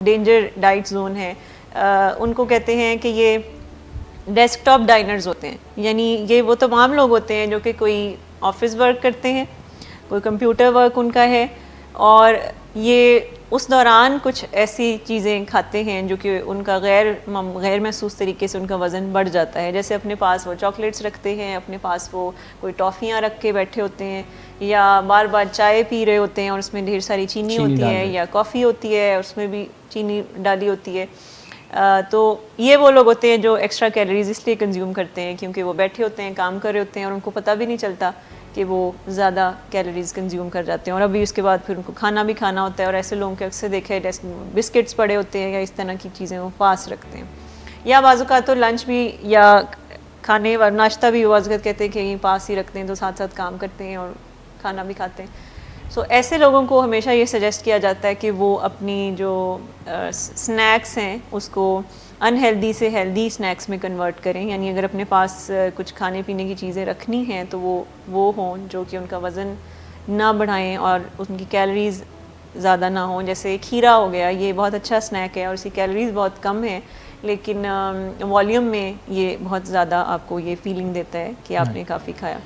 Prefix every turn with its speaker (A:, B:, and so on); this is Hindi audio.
A: डेंजर डाइट जोन है, उनको कहते हैं कि ये डेस्कटॉप डाइनर्स होते हैं, यानी ये वो तमाम लोग होते हैं जो कि कोई ऑफिस वर्क करते हैं, कोई कंप्यूटर वर्क उनका है, और ये उस दौरान कुछ ऐसी चीज़ें खाते हैं जो कि उनका गैर महसूस तरीके से उनका वज़न बढ़ जाता है। जैसे अपने पास वो चॉकलेट्स रखते हैं, अपने पास वो कोई टॉफ़ियाँ रख के बैठे होते हैं, या बार बार चाय पी रहे होते हैं और उसमें ढेर सारी चीनी होती है, या कॉफ़ी होती है उसमें भी चीनी डाली होती है। तो ये वो लोग होते हैं जो एक्स्ट्रा कैलोरीज इसलिए कंज्यूम करते हैं क्योंकि वो बैठे होते हैं, काम कर रहे होते हैं और उनको पता भी नहीं चलता कि वो ज़्यादा कैलोरीज कंज्यूम कर जाते हैं, और अभी उसके बाद फिर उनको खाना भी खाना होता है। और ऐसे लोगों के अक्सर देखे बिस्किट्स पड़े होते हैं या इस तरह की चीज़ें वो पास रखते हैं, या बाज़ तो लंच भी या खाने व नाश्ता भी बाज़ कहते हैं कि यहीं पास ही रखते हैं, तो साथ साथ काम करते हैं और खाना भी खाते हैं। सो ऐसे लोगों को हमेशा ये सजेस्ट किया जाता है कि वो अपनी जो स्नैक्स हैं उसको अनहेल्दी से हेल्दी स्नैक्स में कन्वर्ट करें, यानी अगर अपने पास कुछ खाने पीने की चीज़ें रखनी हैं तो वो हों जो कि उनका वज़न ना बढ़ाएं और उनकी कैलोरीज़ ज़्यादा ना हों। जैसे खीरा हो गया, ये बहुत अच्छा स्नैक है और इसकी कैलोरीज़ बहुत कम है, लेकिन वॉल्यूम में ये बहुत ज़्यादा आपको ये फीलिंग देता है कि आपने काफ़ी खाया।